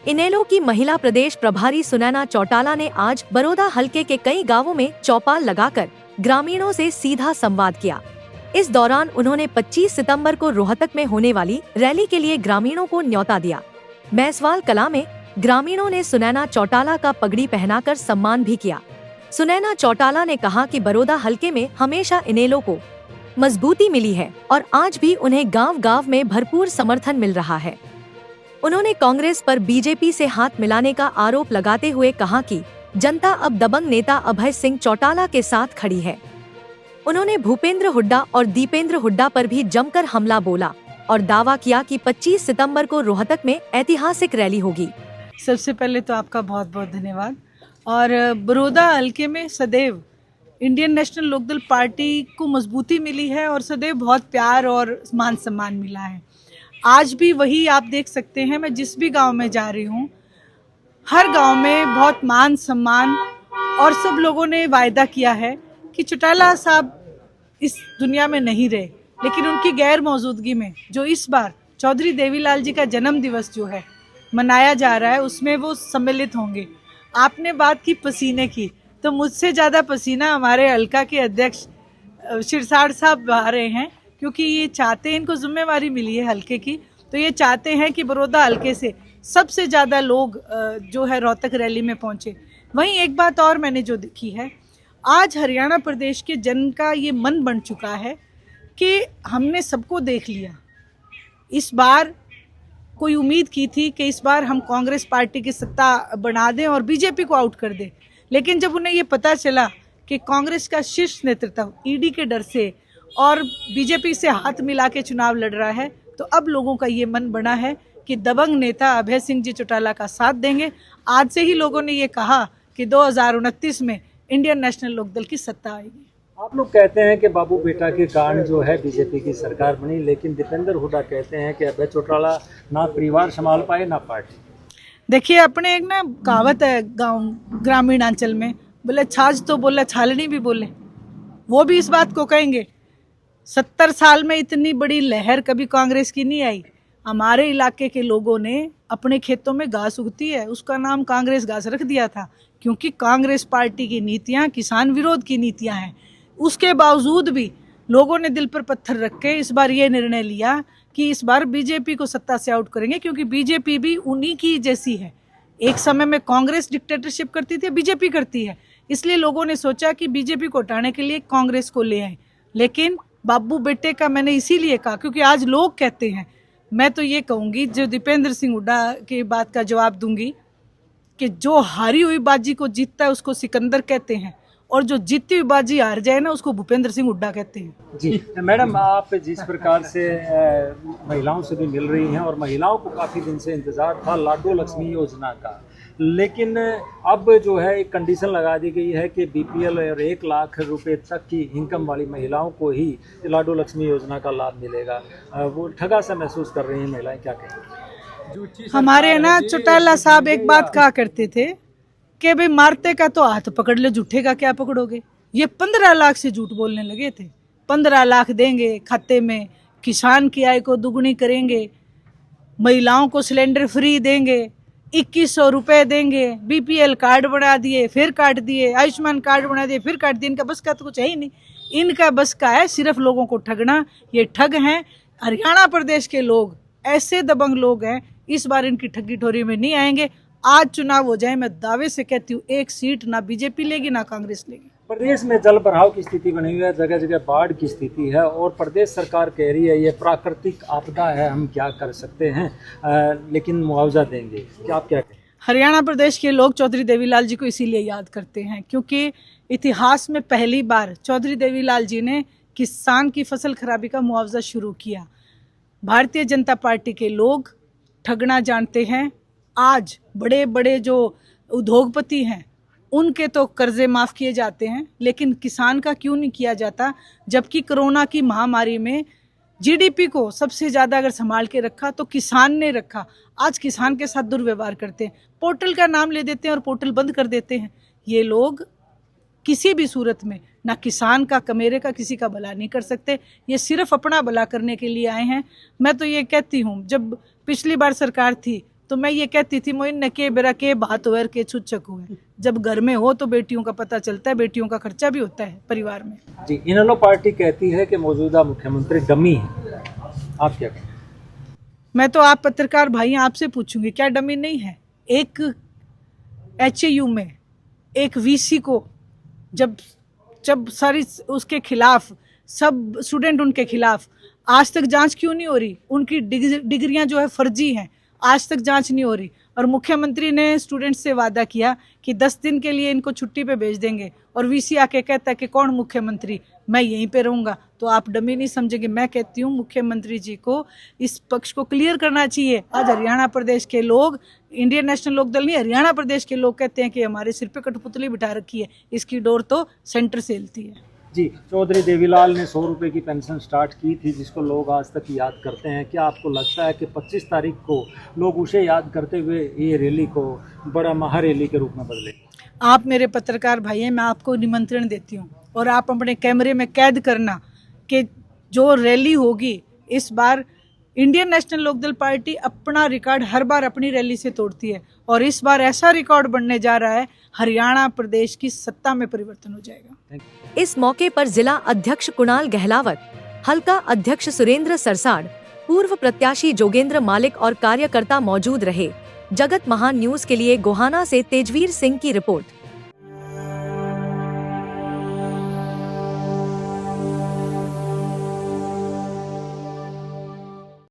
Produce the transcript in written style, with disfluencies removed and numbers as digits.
इनेलो की महिला प्रदेश प्रभारी सुनैना चौटाला ने आज बरोदा हलके के कई गांवों में चौपाल लगाकर ग्रामीणों से सीधा संवाद किया। इस दौरान उन्होंने 25 सितंबर को रोहतक में होने वाली रैली के लिए ग्रामीणों को न्योता दिया। मैसवाल कला में ग्रामीणों ने सुनैना चौटाला का पगड़ी पहनाकर सम्मान भी किया। सुनैना चौटाला ने कहा कि बरोदा हलके में हमेशा इनेलो को मजबूती मिली है और आज भी उन्हें गांव-गांव में भरपूर समर्थन मिल रहा है। उन्होंने कांग्रेस पर बीजेपी से हाथ मिलाने का आरोप लगाते हुए कहा कि जनता अब दबंग नेता अभय सिंह चौटाला के साथ खड़ी है। उन्होंने भूपेंद्र हुड्डा और दीपेंद्र हुड्डा पर भी जमकर हमला बोला और दावा किया कि 25 सितंबर को रोहतक में ऐतिहासिक रैली होगी। सबसे पहले तो आपका बहुत बहुत धन्यवाद। और बरोदा हलके में सदैव इंडियन नेशनल लोकदल पार्टी को मजबूती मिली है और सदैव बहुत प्यार और मान सम्मान मिला है। आज भी वही आप देख सकते हैं। मैं जिस भी गांव में जा रही हूँ, हर गांव में बहुत मान सम्मान और सब लोगों ने वायदा किया है कि चौटाला साहब इस दुनिया में नहीं रहे, लेकिन उनकी गैर मौजूदगी में जो इस बार चौधरी देवीलाल जी का जन्म दिवस जो है मनाया जा रहा है, उसमें वो सम्मिलित होंगे। आपने बात की पसीने की, तो मुझसे ज़्यादा पसीना हमारे हल्का के अध्यक्ष शिरसाट साहब बहा रहे हैं, क्योंकि ये चाहते हैं, इनको जिम्मेवारी मिली है हल्के की, तो ये चाहते हैं कि बरोदा हल्के से सबसे ज़्यादा लोग जो है रोहतक रैली में पहुँचे। वहीं एक बात और मैंने जो देखी है, आज हरियाणा प्रदेश के जन का ये मन बन चुका है कि हमने सबको देख लिया। इस बार कोई उम्मीद की थी कि इस बार हम कांग्रेस पार्टी की सत्ता बना दें और बीजेपी को आउट कर दें, लेकिन जब उन्हें ये पता चला कि कांग्रेस का शीर्ष नेतृत्व ईडी के डर से और बीजेपी से हाथ मिला के चुनाव लड़ रहा है, तो अब लोगों का ये मन बना है कि दबंग नेता अभय सिंह जी चौटाला का साथ देंगे। आज से ही लोगों ने ये कहा कि 2029 में इंडियन नेशनल लोकदल की सत्ता आएगी। आप लोग कहते हैं कि बाबू बेटा के कारण जो है बीजेपी की सरकार बनी, लेकिन दीपेंद्र हुड्डा कहते हैं कि अभय चौटाला ना परिवार संभाल पाए ना पार्टी। देखिए, अपने एक ना कहावत है गाँव ग्रामीण अंचल में, बोले छाछ तो बोला छालनी भी बोले, वो भी इस बात को कहेंगे। 70 साल में इतनी बड़ी लहर कभी कांग्रेस की नहीं आई। हमारे इलाके के लोगों ने अपने खेतों में घास उगती है, उसका नाम कांग्रेस घास रख दिया था, क्योंकि कांग्रेस पार्टी की नीतियां किसान विरोध की नीतियां हैं। उसके बावजूद भी लोगों ने दिल पर पत्थर रख के इस बार ये निर्णय लिया कि इस बार बीजेपी को सत्ता से आउट करेंगे, क्योंकि बीजेपी भी उन्हीं की जैसी है। एक समय में कांग्रेस डिक्टेटरशिप करती थी, बीजेपी करती है, इसलिए लोगों ने सोचा कि बीजेपी को हटाने के लिए कांग्रेस को ले आए। लेकिन बाबू बेटे का मैंने इसीलिए कहा क्योंकि आज लोग कहते हैं, मैं तो ये कहूँगी, जो दीपेंद्र सिंह हुड्डा की बात का जवाब दूंगी कि जो हारी हुई बाजी को जीतता है उसको सिकंदर कहते हैं, और जो जीती हुई बाजी हार जाए ना, उसको भूपेंद्र सिंह हुड्डा कहते हैं। जी मैडम, आप जिस प्रकार से महिलाओं से भी मिल रही हैं और महिलाओं को काफ़ी दिन से इंतज़ार था लाडो लक्ष्मी योजना का, लेकिन अब जो है एक कंडीशन लगा दी गई है कि बीपीएल और 1 लाख रुपए तक की इनकम वाली महिलाओं को ही लाडो लक्ष्मी योजना का लाभ मिलेगा। वो ठगा सा महसूस कर रही हैं महिलाएं, क्या कहेंगे? हमारे ना चौटाला साहब एक बात कहा करते थे कि भाई मारते का तो हाथ पकड़ ले, झूठे का क्या पकड़ोगे। ये 15 लाख से झूठ बोलने लगे थे। 15 लाख देंगे खाते में, किसान की आय को दुगनी करेंगे, महिलाओं को सिलेंडर फ्री देंगे, 2100 रुपये देंगे, बीपीएल कार्ड बना दिए फिर काट दिए, आयुष्मान कार्ड बना दिए फिर काट दिए। इनका बस का तो कुछ है ही नहीं। इनका बस का है सिर्फ लोगों को ठगना। ये ठग हैं। हरियाणा प्रदेश के लोग ऐसे दबंग लोग हैं, इस बार इनकी ठगी ठोरी में नहीं आएंगे। आज चुनाव हो जाए, मैं दावे से कहती हूँ 1 सीट ना बीजेपी लेगी ना कांग्रेस लेगी। प्रदेश में जल भराव की स्थिति बनी हुई है, जगह जगह बाढ़ की स्थिति है और प्रदेश सरकार कह रही है ये प्राकृतिक आपदा है, हम क्या कर सकते हैं, लेकिन मुआवजा देंगे। क्या आप क्या कहें? हरियाणा प्रदेश के लोग चौधरी देवीलाल जी को इसीलिए याद करते हैं क्योंकि इतिहास में पहली बार चौधरी देवीलाल जी ने किसान की फसल खराबी का मुआवजा शुरू किया। भारतीय जनता पार्टी के लोग ठगना जानते हैं। आज बड़े बड़े जो उद्योगपति हैं उनके तो कर्जे माफ़ किए जाते हैं, लेकिन किसान का क्यों नहीं किया जाता? जबकि कोरोना की महामारी में जीडीपी को सबसे ज़्यादा अगर संभाल के रखा तो किसान ने रखा। आज किसान के साथ दुर्व्यवहार करते हैं, पोर्टल का नाम ले देते हैं और पोर्टल बंद कर देते हैं। ये लोग किसी भी सूरत में ना किसान का, कमेरे का, किसी का भला नहीं कर सकते। ये सिर्फ अपना भला करने के लिए आए हैं। मैं तो ये कहती हूँ, जब पिछली बार सरकार थी तो मैं ये कहती थी मोइन न के बेरा के बात होर के छुत चकू है। जब घर में हो तो बेटियों का पता चलता है, बेटियों का खर्चा भी होता है परिवार में। जी, इनेलो पार्टी कहती है कि मौजूदा मुख्यमंत्री डमी है, आप क्या कहें? मैं तो आप पत्रकार भाई आपसे पूछूंगी, क्या डमी नहीं है? एक HAU में एक VC को जब सारी उसके खिलाफ, सब स्टूडेंट उनके खिलाफ, आज तक जांच क्यों नहीं हो रही? उनकी डिग्रियां जो है फर्जी हैं, आज तक जांच नहीं हो रही। और मुख्यमंत्री ने स्टूडेंट्स से वादा किया कि 10 दिन के लिए इनको छुट्टी पे भेज देंगे, और VC आके कहता है कि कौन मुख्यमंत्री, मैं यहीं पे रहूंगा। तो आप डमी नहीं समझेंगे। मैं कहती हूँ मुख्यमंत्री जी को इस पक्ष को क्लियर करना चाहिए। आज हरियाणा प्रदेश के लोग, इंडियन नेशनल लोकदल नहीं, हरियाणा प्रदेश के लोग कहते हैं कि हमारे सिर पे कठपुतली बिठा रखी है, इसकी डोर तो सेंटर से हिलती है। जी, चौधरी देवीलाल ने 100 रुपये की पेंशन स्टार्ट की थी, जिसको लोग आज तक याद करते हैं। क्या आपको लगता है कि 25 तारीख को लोग उसे याद करते हुए ये रैली को बड़ा महारैली के रूप में बदले? आप मेरे पत्रकार भाई हैं, मैं आपको निमंत्रण देती हूँ, और आप अपने कैमरे में कैद करना कि जो रैली होगी इस बार, इंडियन नेशनल लोकदल पार्टी अपना रिकॉर्ड हर बार अपनी रैली से तोड़ती है, और इस बार ऐसा रिकॉर्ड बनने जा रहा है, हरियाणा प्रदेश की सत्ता में परिवर्तन हो जाएगा। इस मौके पर जिला अध्यक्ष कुणाल गहलावत, हल्का अध्यक्ष सुरेंद्र सरसाड़, पूर्व प्रत्याशी जोगेंद्र मालिक और कार्यकर्ता मौजूद रहे। जगत महान न्यूज के लिए गोहाना से तेजवीर सिंह की रिपोर्ट।